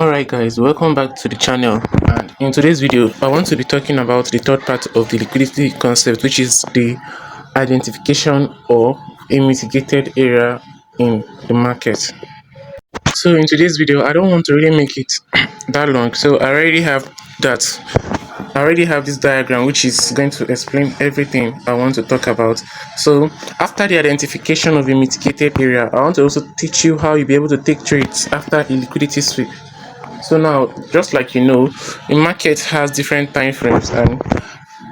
Alright guys, welcome back to the channel, and in today's video I want to be talking about the third part of the liquidity concept, which is the identification or a mitigated area in the market. So in today's video I don't want to really make it that long, so I already have this diagram which is going to explain everything I want to talk about. So after the identification of a mitigated area, I want to also teach you how you'll be able to take trades after a liquidity sweep. So now, just like you know, the market has different time frames, and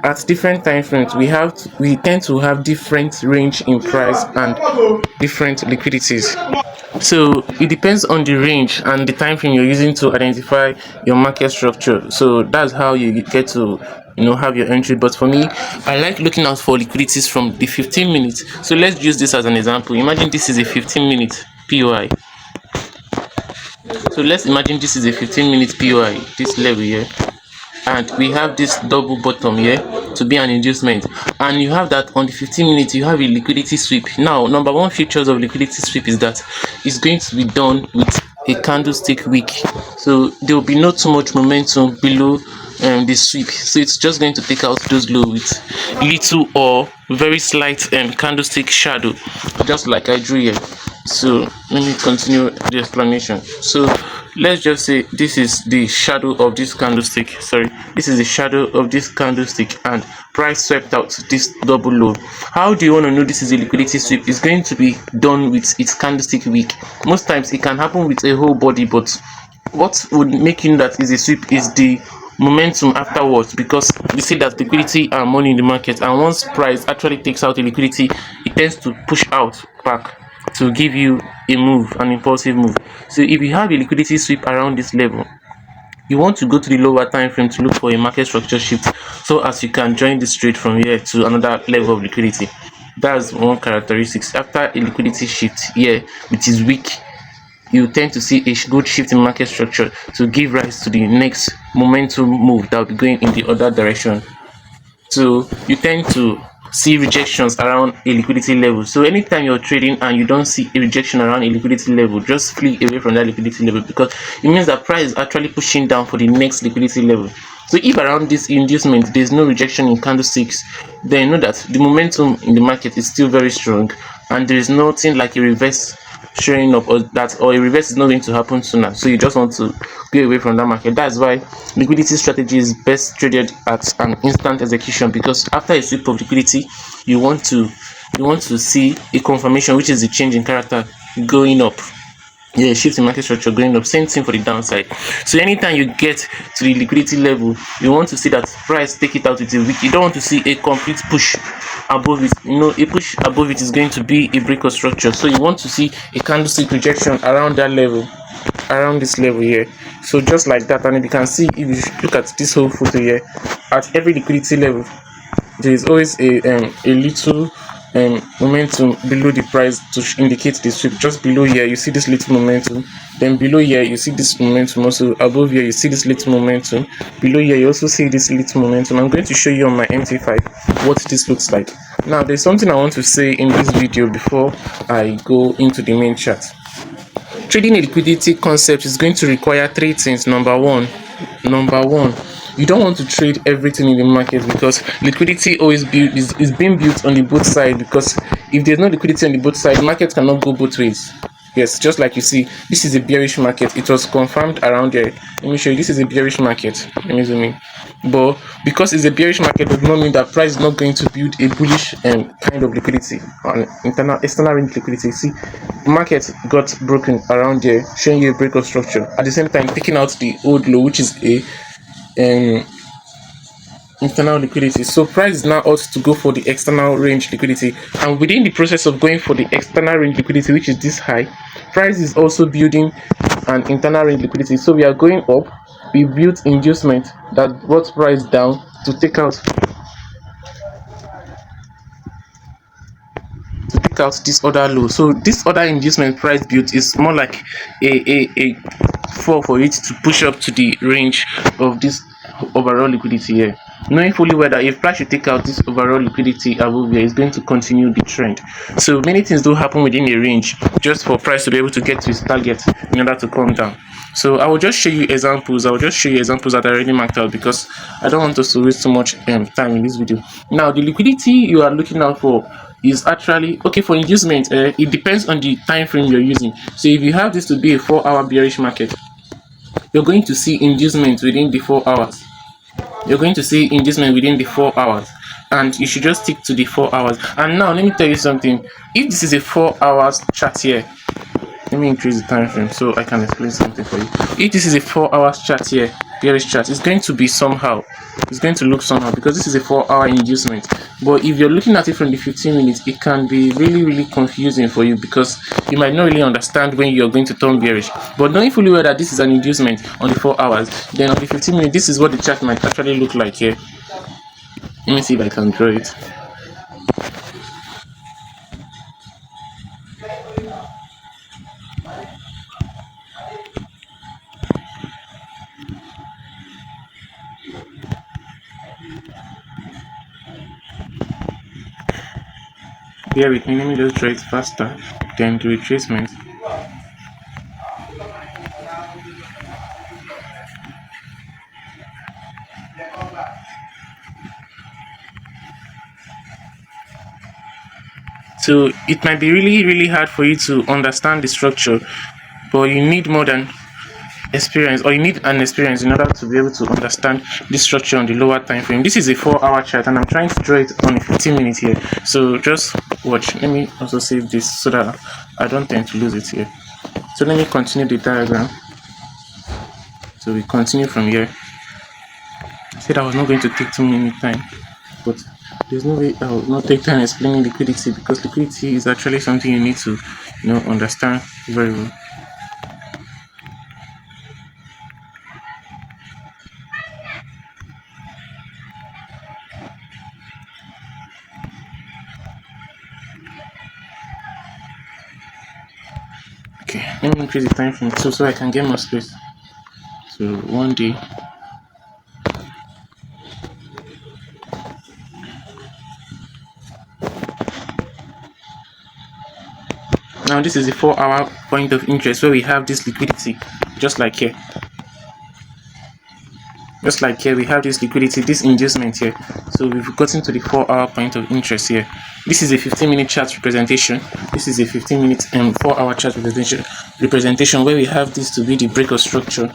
at different time frames we tend to have different range in price and different liquidities. So it depends on the range and the time frame you're using to identify your market structure. So that's how you get to have your entry. But for me, I like looking out for liquidities from the 15 minutes. So let's use this as an example. Imagine this is a 15-minute POI. So let's imagine this is a 15-minute POI, this level here, and we have this double bottom here to be an inducement, and you have that on the 15 minutes you have a liquidity sweep. Now, number one features of liquidity sweep is that it's going to be done with a candlestick wick, so there will be not too much momentum below the sweep, so it's just going to take out those low with little or very slight candlestick shadow, just like I drew here. So let me continue the explanation. So let's just say this is the shadow of this candlestick. This is the shadow of this candlestick, and price swept out this double low. How do you want to know this is a liquidity sweep? It's going to be done with its candlestick wick. Most times it can happen with a whole body, but what would make you know that is a sweep is the momentum afterwards, because we see that liquidity and money in the market, and once price actually takes out the liquidity, it tends to push out back to give you a move, an impulsive move. So if you have a liquidity sweep around this level, you want to go to the lower time frame to look for a market structure shift, so as you can join this trade from here to another level of liquidity. That's one characteristic. After a liquidity shift here, which is weak, you tend to see a good shift in market structure to give rise to the next momentum move that will be going in the other direction. So you tend to see rejections around a liquidity level. So anytime you're trading and you don't see a rejection around a liquidity level, just flee away from that liquidity level, because it means that price is actually pushing down for the next liquidity level. So if around this inducement there's no rejection in candlesticks, then you know that the momentum in the market is still very strong, and there is nothing like a reverse showing up, or a reverse is not going to happen sooner. So you just want to go away from that market. That's why liquidity strategy is best traded at an instant execution, because after a sweep of liquidity, you want to see a confirmation, which is the change in character going up. Yeah, shift in market structure going up. Same thing for the downside. So anytime you get to the liquidity level, you want to see that price take it out with a wick. You don't want to see a complete push above it. A push above it is going to be a break of structure. So you want to see a candlestick rejection around that level, around this level here. So just like that, and if you can see, if you look at this whole photo here, at every liquidity level, there is always a little momentum below the price to indicate the sweep. Just below here you see this little momentum, then below here you see this momentum, also above here you see this little momentum, below here you also see this little momentum. I'm going to show you on my MT5 what this looks like. Now there's something I want to say in this video before I go into the main chart. Trading a liquidity concept is going to require three things. Number one, you don't want to trade everything in the market, because liquidity always is being built on the both sides, because if there's no liquidity on the both sides, market cannot go both ways. Yes, just like you see, this is a bearish market. It was confirmed around there. Let me show you. This is a bearish market. Let me zoom in. But because it's a bearish market does not mean that price is not going to build a bullish kind of liquidity, on external range liquidity. See, the market got broken around there, showing you a break of structure. At the same time, taking out the old low, which is a internal liquidity. So price now ought to go for the external range liquidity, and within the process of going for the external range liquidity, which is this high, price is also building an internal range liquidity. So we are going up, we built inducement that brought price down to take out this other low. So this other inducement price built is more like a fall for it to push up to the range of this overall liquidity here. knowing fully well that if price should take out this overall liquidity above here, is going to continue the trend. So many things do happen within a range just for price to be able to get to its target in order to come down. So I will just show you examples. I will just show you examples that I already marked out because I don't want us to waste too much time in this video. Now, the liquidity you are looking out for is actually okay for inducement. It depends on the time frame you're using. So if you have this to be a 4-hour bearish market, you're going to see inducement within the 4 hours. You're going to see inducement within the 4 hours, and you should just stick to the 4 hours. And now let me tell you something. If this is a 4 hours chart here, let me increase the time frame so I can explain something for you. If this is a 4 hours chart here, bearish chart, it's going to be somehow, it's going to look somehow because this is a 4-hour inducement. But if you're looking at it from the 15 minutes, it can be really confusing for you because you might not really understand when you're going to turn bearish. But knowing fully well that this is an inducement on the 4 hours, then on the 15 minutes, this is what the chart might actually look like here. Let me see if I can draw it. Bear with me, let me just draw it faster than the retracement. So it might be really hard for you to understand the structure, but you need more than experience, or you need an experience in order to be able to understand this structure on the lower time frame. This is a 4-hour chart and I'm trying to draw it on a 15 minutes here, so just watch. Let me also save this so that I don't tend to lose it here. So let me continue the diagram. So we continue from here. I said I was not going to take too many time, but there's no way I will not take time explaining liquidity, because liquidity is actually something you need to understand very well. Okay, let me increase the time frame so I can get more space. So 1 day. Now this is the 4-hour point of interest where we have this liquidity, just like here. Just like here, we have this liquidity, this inducement here. So we've gotten to the 4-hour point of interest here. This is a 15-minute chart representation. This is a 15-minute and 4-hour chart representation where we have this to be the break of structure.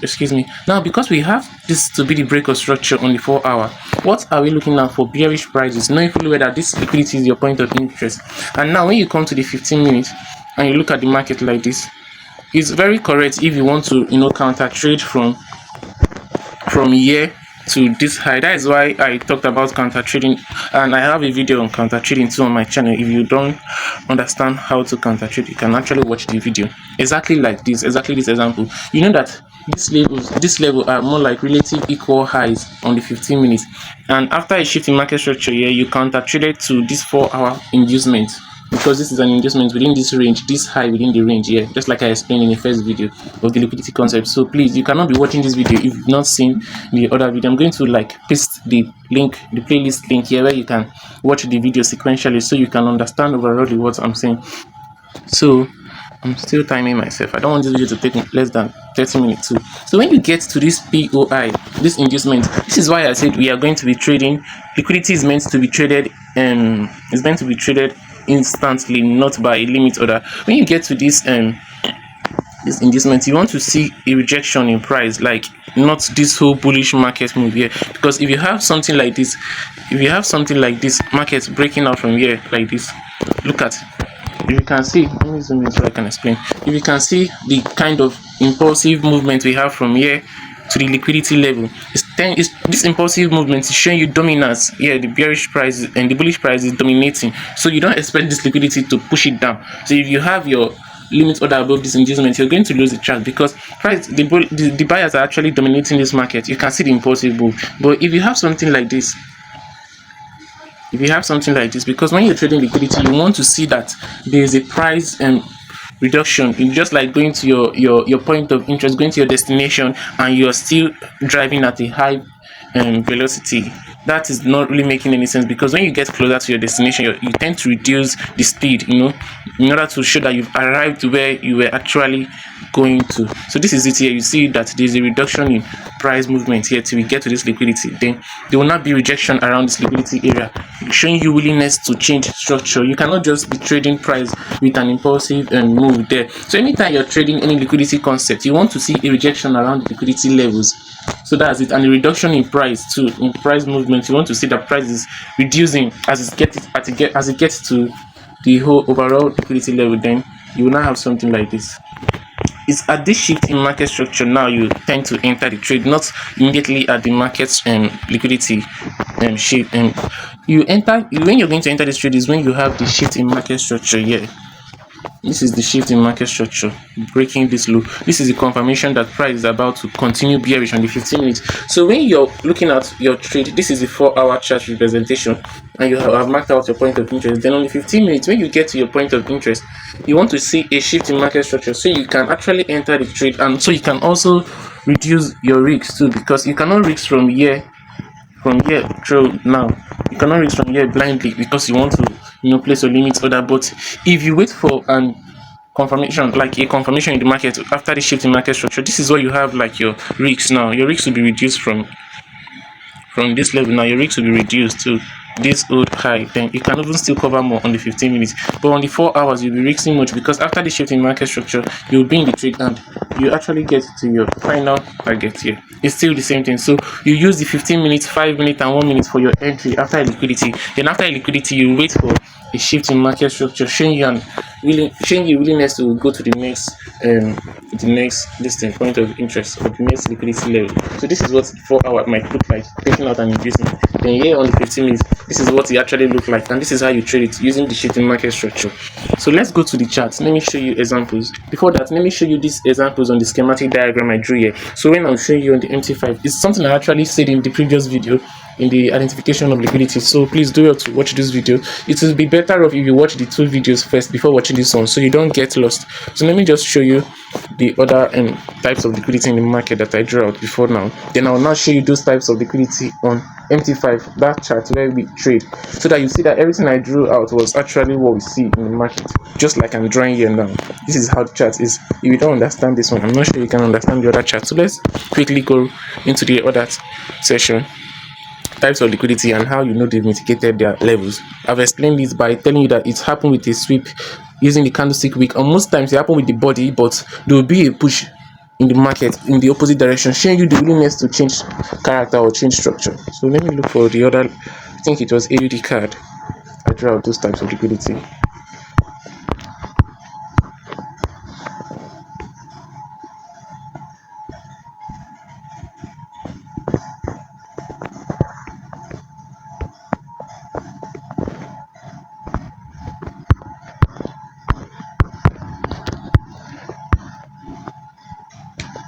Excuse me. Now, because we have this to be the break of structure on the 4-hour, what are we looking at for bearish prices? Knowing fully well that this liquidity is your point of interest. And now when you come to the 15 minutes and you look at the market like this, it's very correct if you want to counter trade from here to this high. That is why I talked about counter trading, and I have a video on counter trading too on my channel. If you don't understand how to counter trade, you can actually watch the video exactly like this, exactly this example. You know that this level are more like relative equal highs on the 15 minutes, and after a shift in market structure here, you counter traded to this 4-hour inducement, because this is an inducement within this range, this high within the range here, just like I explained in the first video of the liquidity concept. So please, you cannot be watching this video if you've not seen the other video. I'm going to paste the link, the playlist link here, where you can watch the video sequentially so you can understand overall what I'm saying. So I'm still timing myself. I don't want this video to take less than 30 minutes too. So when you get to this POI, this inducement, this is why I said we are going to be trading. Liquidity is meant to be traded, it's meant to be traded instantly, not by a limit order. When you get to this this inducement, you want to see a rejection in price, like not this whole bullish market move here. Because if you have something like this, market breaking out from here like this, look at, if you can see, let me zoom in so I can explain. If you can see the kind of impulsive movement we have from here to the liquidity level, this impulsive movement is showing you dominance. Yeah, the bearish price and the bullish price is dominating, so you don't expect this liquidity to push it down. So if you have your limit order above this inducement, you're going to lose the chart, because price, the buyers are actually dominating this market. You can see the impulsive move. But if you have something like this, because when you're trading liquidity, you want to see that there is a price reduction. It's just like going to your point of interest, going to your destination, and you're still driving at a high velocity. That is not really making any sense, because when you get closer to your destination, you tend to reduce the speed, in order to show that you've arrived where you were actually going to. So this is it here. You see that there's a reduction in price movement here till we get to this liquidity. Then there will not be rejection around this liquidity area, showing you willingness to change structure. You cannot just be trading price with an impulsive move there. So anytime you're trading any liquidity concept, you want to see a rejection around the liquidity levels. So that's it. And a reduction in price too, in price movement. You want to see that price is reducing as it gets to the whole overall liquidity level. Then you will not have something like this. It's at this shift in market structure now you tend to enter the trade, not immediately at the market's liquidity shift. You enter when you're going to enter this trade is when you have the shift in market structure here. This is the shift in market structure, breaking this low. This is the confirmation that price is about to continue bearish on the 15 minutes. So when you're looking at your trade, this is the 4-hour chart representation, and you have marked out your point of interest. Then on the 15 minutes, when you get to your point of interest, you want to see a shift in market structure, so you can actually enter the trade, and so you can also reduce your risks too, because you cannot risk from here through now. You cannot risk from here blindly, because you want to place your limits order. But if you wait for an confirmation, like a confirmation in the market after the shift in market structure, this is what you have like your risks. Now your risks will be reduced from this level. Now your risks will be reduced to this old high. Then you can even still cover more on the 15 minutes, but on the 4 hours you'll be risking much, because after the shift in market structure you'll be in the trade and you actually get to your final target here. It's still the same thing. So you use the 15 minutes, 5 minutes and 1 minute for your entry after liquidity. Then after liquidity you wait for a shift in market structure, showing you willingness to go to the next point of interest, or the next liquidity level. So this is what 4 hour might look like, taking out and inducing. Then here on the 15 minutes, this is what it actually look like, and this is how you trade it using the shift in market structure. So let's go to the chart. Let me show you examples. Before that, let me show you these examples on the schematic diagram I drew here. So when I'm showing you on the MT5, it's something I actually said in the previous video in the identification of liquidity. So please do well to watch this video. It will be better off if you watch the 2 videos first before watching this one, so you don't get lost. So let me just show you the other types of liquidity in the market that I drew out before now. Then I'll now show you those types of liquidity on MT5, that chart where we trade, so that you see that everything I drew out was actually what we see in the market, just like I'm drawing here now. This is how the chart is. If you don't understand this one, I'm not sure you can understand the other chart. So let's quickly go into the other session, types of liquidity and how they've mitigated their levels. I've explained this by telling you that it's happened with a sweep using the candlestick wick, and most times it happen with the body, but there will be a push in the market in the opposite direction, showing you the willingness to change character or change structure. So let me look for the other, I think it was AUD card. I draw out those types of liquidity.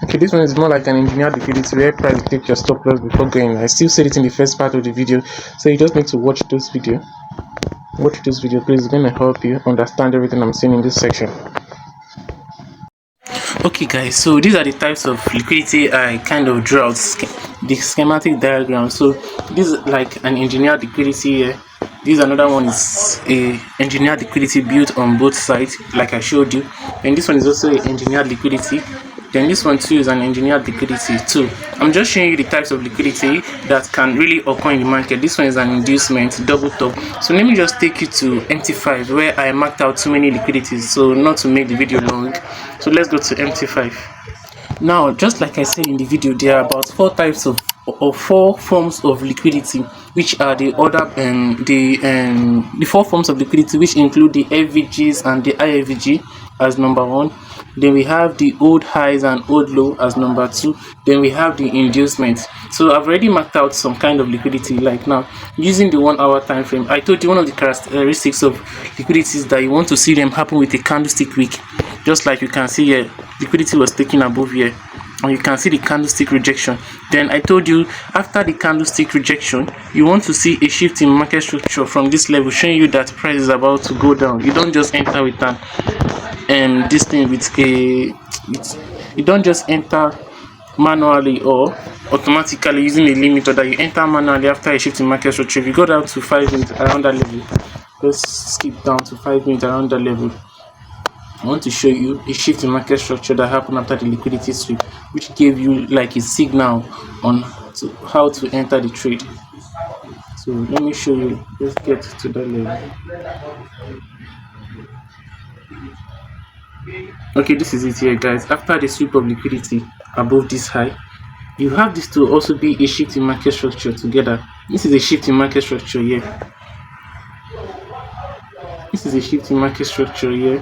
Okay, this one is more like an engineered liquidity where price take your stop loss before going. I still said it in the first part of the video, so you just need to watch this video. Watch this video, please. It's going to help you understand everything I'm saying in this section. Okay guys, so these are the types of liquidity I kind of drew out the schematic diagram. So this is like an engineered liquidity here. This another one is a engineered liquidity built on both sides, like I showed you. And this one is also an engineered liquidity. Then this one too is an engineered liquidity too. I'm just showing you the types of liquidity that can really occur in the market. This one is an inducement, double top. So let me just take you to MT5 where I marked out too many liquidities, so not to make the video long. So let's go to MT5. Now, just like I said in the video, there are about 4 types of or 4 forms of liquidity, which are the 4 forms of liquidity, which include the FVGs and the IFVG as number 1. Then we have the old highs and old low as number 2. Then we have the inducement. So I've already marked out some kind of liquidity. Like now, using the 1 hour time frame, I told you one of the characteristics of liquidity is that you want to see them happen with a candlestick wick. Just like you can see here, liquidity was taken above here, and you can see the candlestick rejection. Then I told you after the candlestick rejection, you want to see a shift in market structure from this level, showing you that price is about to go down. You don't just enter with this thing with you don't just enter manually or automatically using a limiter that you enter manually after a shift in market structure. If you go down to 5 minutes around that level, let's skip down to 5 minutes around that level. I want to show you a shift in market structure that happened after the liquidity sweep, which gave you like a signal on how to enter the trade. So let me show you. Let's get to that level. Okay, this is it here, guys. After the sweep of liquidity above this high, you have this to also be a shift in market structure together. This is a shift in market structure here. This is a shift in market structure here.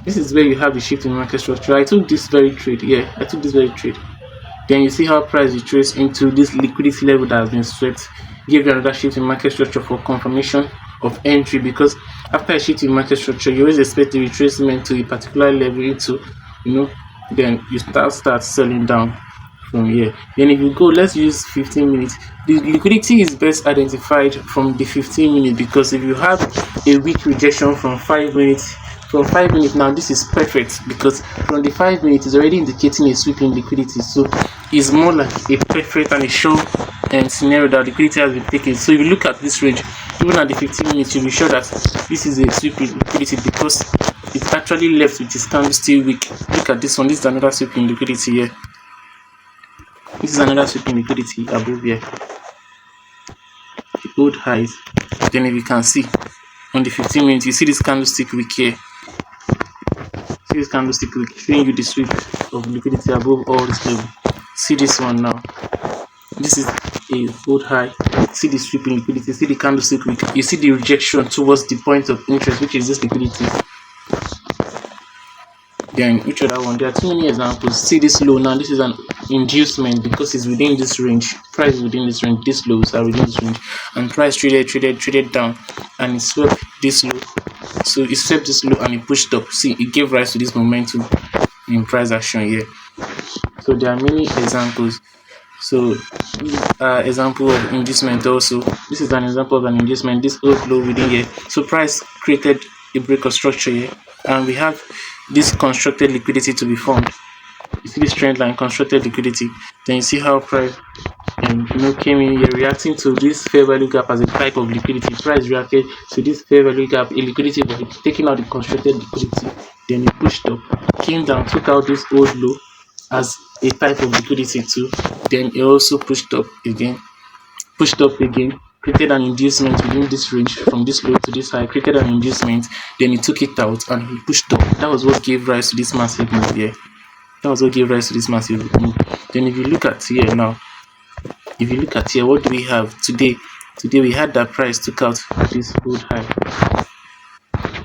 This is where you have the shift in market structure. I took this very trade here. I took this very trade. Then you see how price retraced into this liquidity level that has been swept. Give you another shift in market structure for confirmation of entry, because after a shift in market structure, you always expect the retracement to a particular level into, then you start selling down from here. Then if you go, let's use 15 minutes. The liquidity is best identified from the 15 minutes, because if you have a weak rejection from 5 minutes, now this is perfect, because from the 5 minutes is already indicating a sweep in liquidity. So it's more like a perfect and a sure scenario that liquidity has been taken. So if you look at this range, even at the 15 minutes, you'll be sure that this is a sweep in liquidity, because it's actually left with its candle still weak. Look at this one. This is another sweep in liquidity here. This is another sweep in liquidity above here. The old highs. Then if you can see on the 15 minutes, you see this candlestick weak here. See this candlestick weak, showing you the sweep of liquidity above all this level. See this one now. This is a old high. See the sweep in liquidity. See the candlestick weak. You see the rejection towards the point of interest, which is this liquidity. Then which other one? There are too many examples. See this low now. This is an inducement, because it's within this range. Price is within this range. These lows are within this range, and price traded down, and it swept this low. So it swept this low and it pushed up. See, it gave rise to this momentum in price action here. So there are many examples. So example of inducement also. This is an example of an inducement. This old low within here. So price created a break of structure here, and we have this constructed liquidity to be formed. You see this trend line, constructed liquidity. Then you see how price came in here, reacting to this fair value gap as a type of liquidity. Price reacted to this fair value gap, a liquidity, but it's taking out the constructed liquidity. Then it pushed up, came down, took out this old low as a type of liquidity too. Then it also pushed up again, created an inducement within this range from this low to this high, created an inducement. Then he took it out and he pushed up. That was what gave rise to this massive move here. Then if you look at here now, what do we have today? Today we had that price took out this old high,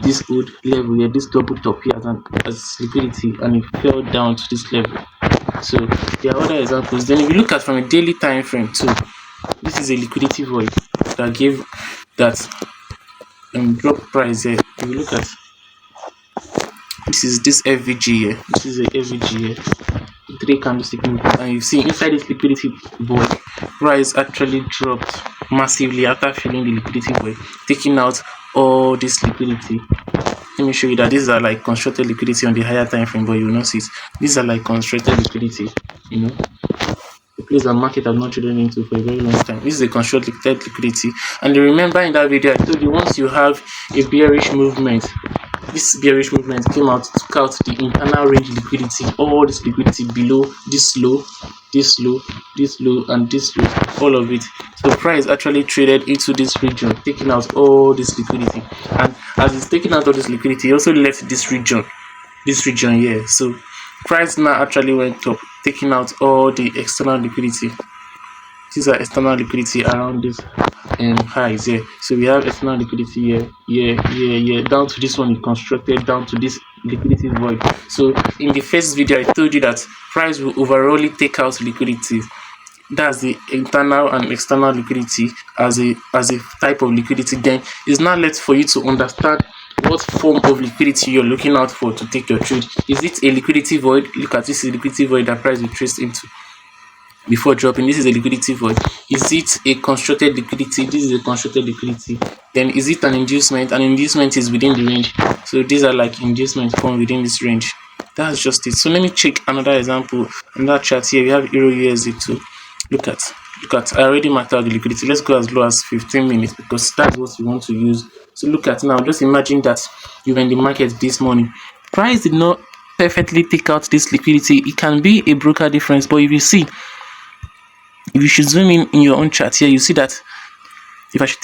this old level here, this double top here as liquidity, and it fell down to this level. So there are other examples. Then if you look at from a daily time frame too, this is a liquidity void that gave that drop price here. If you look at this is this FVG here, this is a FVG here, 3 candlestick movement, and you see inside this liquidity void, price actually dropped massively after filling the liquidity void, taking out all this liquidity. Let me show you that these are like constructed liquidity on the higher time frame, but you will not see it. These are like constructed liquidity, the place that market have not traded into for a very long time. This is a constructed liquidity, and remember in that video I told you, once you have a bearish movement, this bearish movement came out, took out the internal range liquidity, all this liquidity below this low, this low, this low, and this low, all of it. So price actually traded into this region, taking out all this liquidity, and as it's taking out all this liquidity, it also left this region here. So price now actually went up, taking out all the external liquidity. These are external liquidity around this highs here. So we have external liquidity here, down to this one, it constructed down to this liquidity void. So in the first video I told you that price will overall take out liquidity. That's the internal and external liquidity as a type of liquidity. Then it's now left for you to understand what form of liquidity you're looking out for to take your trade. Is it a liquidity void? Look at this, liquidity void that price will trace into before dropping. This is a liquidity void. Is it a constructed liquidity? This is a constructed liquidity. Then is it an inducement? An inducement is within the range. So these are like inducement formed within this range. That's just it. So let me check another example, another chart here. We have Euro USD too. Look at I already marked out the liquidity. Let's go as low as 15 minutes because that's what we want to use. So look at now, just imagine that you were in the market this morning. Price did not perfectly take out this liquidity. It can be a broker difference, but if you should zoom in your own chart here, you see that if I should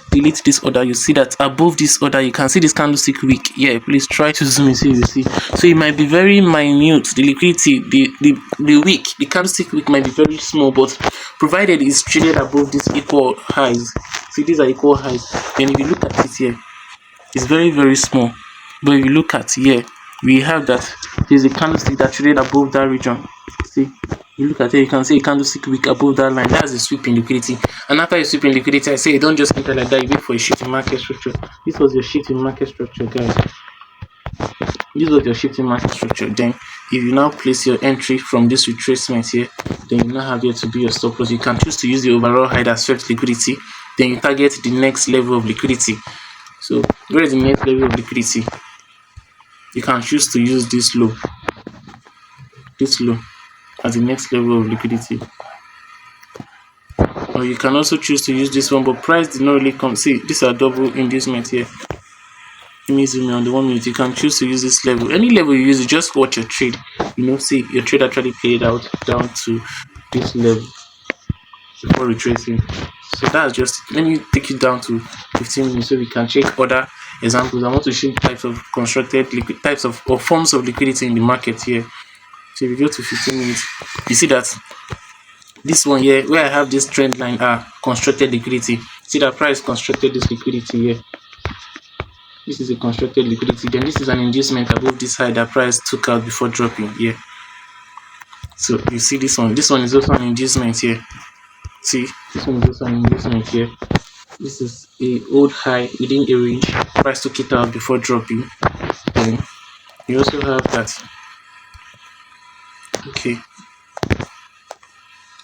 delete this order, you see that above this order, you can see this candlestick wick. Yeah, please try to zoom in so you see. So it might be very minute. The liquidity, the wick, the candlestick wick might be very small, but provided it's traded above these equal highs. See, these are equal highs. Then if you look at it here, it's very, very small. But if you look at here, we have that there's a candlestick that traded above that region. See, you look at it, you can see a candlestick wick above that line. That's a sweep in liquidity. And after you sweep in liquidity, I say you don't just enter like that, you wait for a shift in market structure. This was your shift in market structure, guys. This was your shift in market structure. Then if you now place your entry from this retracement here, then you now have here to be your stop loss. You can choose to use the overall high that swept liquidity. Then you target the next level of liquidity. So where is the next level of liquidity? You can choose to use this low as the next level of liquidity, or you can also choose to use this one, but price did not really come. See, these are double inducement here. Let me zoom in on the 1 minute. You can choose to use this level. Any level you use, you just watch your trade. See your trade actually paid out down to this level before retracing. So that's just it. Let me take it down to 15 minutes so we can check other examples. I want to show types of constructed liquid types of or forms of liquidity in the market here. So if you go to 15 minutes, you see that this one here, where I have this trend line, are constructed liquidity. See that price constructed this liquidity here. This is a constructed liquidity. Then this is an inducement above this high that price took out before dropping here. So you see this one. This one is also an inducement here. See, this one is also an inducement here. This is a old high within a range. Price took it out before dropping. Then you also have that. Okay,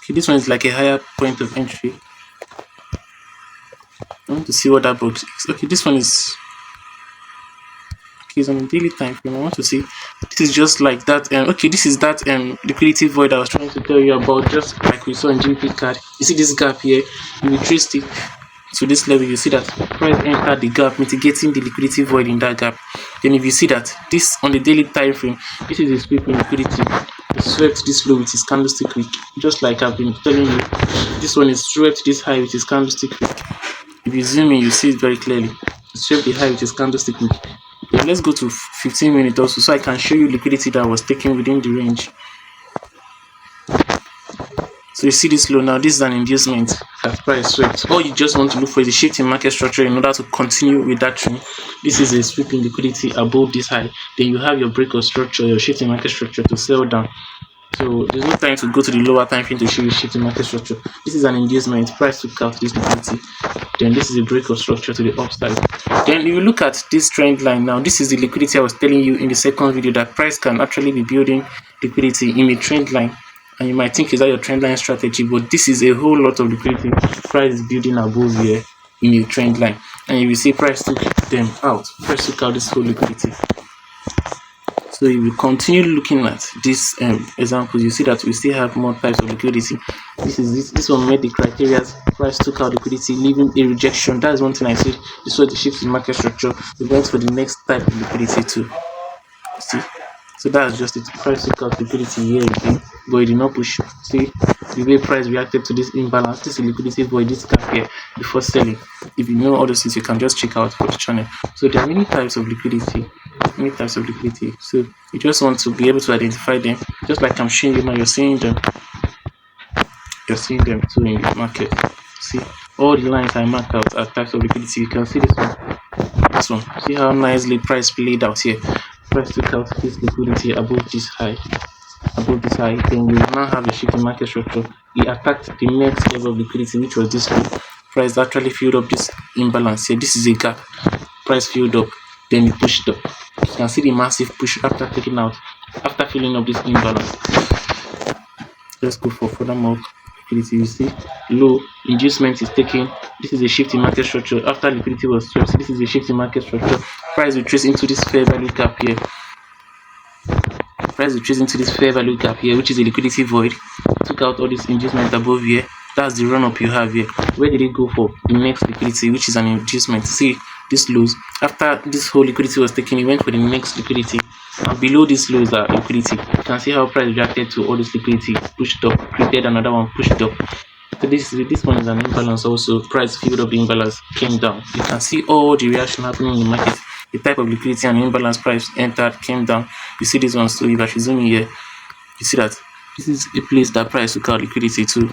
this one is like a higher point of entry. I want to see what that box is. Okay, this one is on a daily time frame. I want to see. This is just like that. Okay, this is that liquidity void I was trying to tell you about, just like we saw in GP card. You see this gap here. You retrace it to this level. You see that price entered the gap, mitigating the liquidity void in that gap. Then if you see that this on the daily time frame, this is a sweep in liquidity. It swept this low with his candlestick wick, just like I've been telling you. This one is swept this high with his candlestick wick. If you zoom in, you see it very clearly. It swept the high with his candlestick wick. Then let's go to 15 minutes also, so I can show you liquidity that was taken within the range. So you see this low now. This is an inducement that price swept. All you just want to look for is a shift in market structure in order to continue with that trend. This is a sweeping liquidity above this high. Then you have your break of structure, your shift in market structure to sell down. So there's no time to go to the lower time frame to show you shift in market structure. This is an inducement. Price took out this liquidity. Then this is a break of structure to the upside. Then if you look at this trend line now, this is the liquidity I was telling you in the second video, that price can actually be building liquidity in a trend line. And you might think, is that your trend line strategy? But this is a whole lot of liquidity price is building above here in a trend line. And you will see price took them out. Price took out this whole liquidity. So if you continue looking at these examples, you see that we still have more types of liquidity. This one met the criteria. Price took out liquidity, leaving a rejection. That is one thing I said. This was the shift in market structure. We went for the next type of liquidity too. See, so that's just it. Price took out liquidity here again, but it did not push. See the way price reacted to this imbalance. This is liquidity void, this gap here before selling. If you know all those things, you can just check out for the channel. So there are many types of liquidity. So you just want to be able to identify them, just like I'm showing you now. You're seeing them too in the market. See, all the lines I marked out are types of liquidity. You can see this one. See how nicely price played out here. Price took out this liquidity above this high. Then you now have a shift in market structure. It attacked the next level of liquidity, which was this low. Price actually filled up this imbalance here. This is a gap. Price filled up, then it pushed up. You can see the massive push after filling up this imbalance. Let's go for further more liquidity. You see, low inducement is taken. This is a shift in market structure after liquidity was swept. So this is a shift in market structure. Price will trace into this fair value gap here. Which is a liquidity void. took out all this inducement above here. That's the run up you have here. Where did it go for? The next liquidity, which is an inducement. See this lows. After this whole liquidity was taken, it went for the next liquidity. And below this lows are liquidity. You can see how price reacted to all this liquidity, pushed up, created another one, pushed up. So this one is an imbalance also. Price filled up the imbalance, came down. You can see all the reaction happening in the market. The type of liquidity and imbalance price entered, came down. You see this one. So if I should zoom in here, you see that this is a place that price took out liquidity too.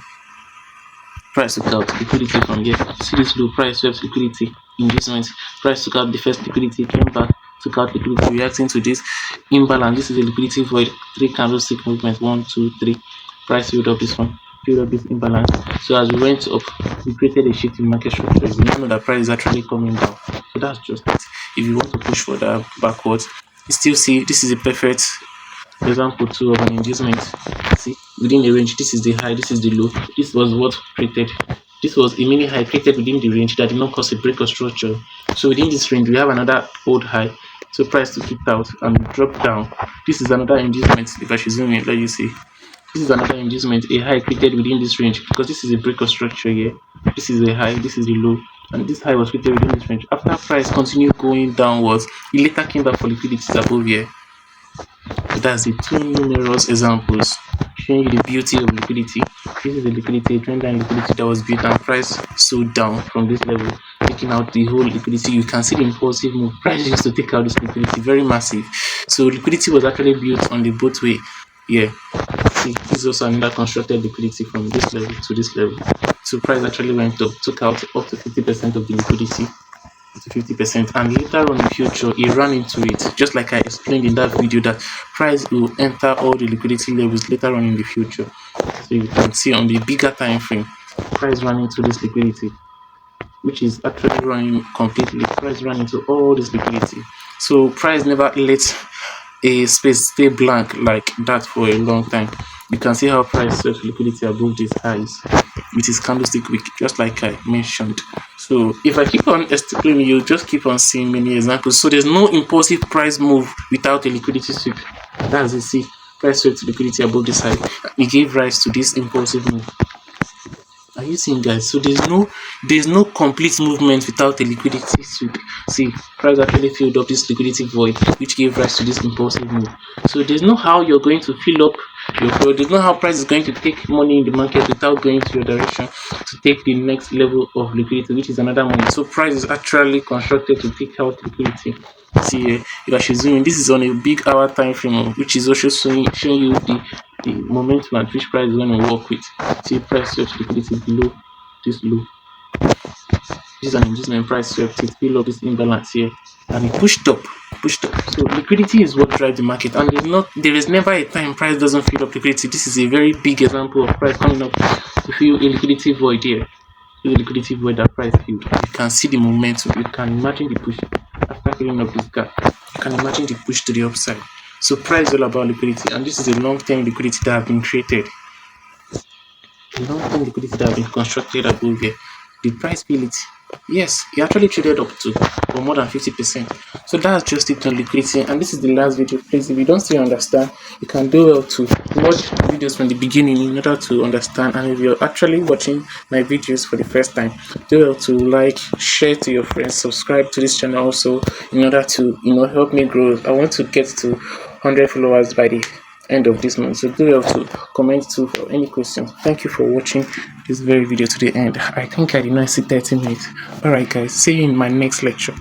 Price took out liquidity from here. See this low, price swept liquidity, inducement. Price took out the first liquidity, came back, took out liquidity, reacting to this imbalance. This is a liquidity void, 3 candlestick movement, 1, 2, 3. Price filled up this one, filled up this imbalance. So as we went up, we created a shift in market structure. We now know that price is actually coming down. So that's just it. If you want to push for that backwards, you still see this is a perfect example too of an inducement. See, within the range, this is the high, this is the low. This was what created. This was a mini high created within the range that did not cause a break of structure. So within this range, we have another old high. So price took it out and dropped down. This is another inducement. If I should zoom in, let you see. This is another inducement, a high created within this range, because this is a break of structure here. This is a high, this is the low, and this high was created within this range. After price continued going downwards, it later came back for liquidities above here. So that's the two numerous examples showing you the beauty of liquidity. This is the liquidity, a trend line liquidity that was built and price sold down from this level, taking out the whole liquidity. You can see the impulsive move. Price used to take out this liquidity, very massive. So liquidity was actually built on the both way. Yeah. See, this is also another constructed liquidity from this level to this level. So price actually went up, took out up to 50% of the liquidity. To 50%, and later on in the future he ran into it, just like I explained in that video, that price will enter all the liquidity levels later on in the future. So you can see on the bigger time frame, price ran into this liquidity, which is actually running completely. Price ran into all this liquidity. So price never let a space stay blank like that for a long time. You can see how price swept liquidity above these highs with its candlestick wick, just like I mentioned. So if I keep on explaining, you just keep on seeing many examples. So there's no impulsive price move without a liquidity sweep. That's it. See, price swept liquidity above this high. It gave rise to this impulsive move. Are you seeing, guys? So there's no complete movement without a liquidity sweep. See, price actually filled up this liquidity void, which gave rise to this impulsive move. So there's no how you're going to fill up your flow. There's no how price is going to take money in the market without going to your direction to take the next level of liquidity, which is another money. So price is actually constructed to take out liquidity. See here, if I should zoom in, this is on a big hour time frame, which is also showing you the momentum at which price is going to work with. See, price swept liquidity below this low. This is an inducement, price swept it below this imbalance here, and it pushed up. So liquidity is what drives the market, and there is never a time price doesn't fill up liquidity. This is a very big example of price coming up to fill a liquidity void here. The liquidity void that price filled. You can see the momentum. You can imagine the push after filling up this gap. You can imagine the push to the upside. So price is all about liquidity, and this is a long-term liquidity that has been created. A long-term liquidity that has been constructed above here. The price feel it. Yes, it actually traded up to for more than 50%. So that's just it on liquidity, and this is the last video. Please, if you don't still understand, you can do well to watch videos from the beginning in order to understand. And if you're actually watching my videos for the first time, do well to like, share to your friends, subscribe to this channel also in order to help me grow. I want to get to 100 followers by the end of this month. So do well to comment too for any questions. Thank you for watching this very video to the end. I think I did not see 30 minutes. Alright guys, see you in my next lecture.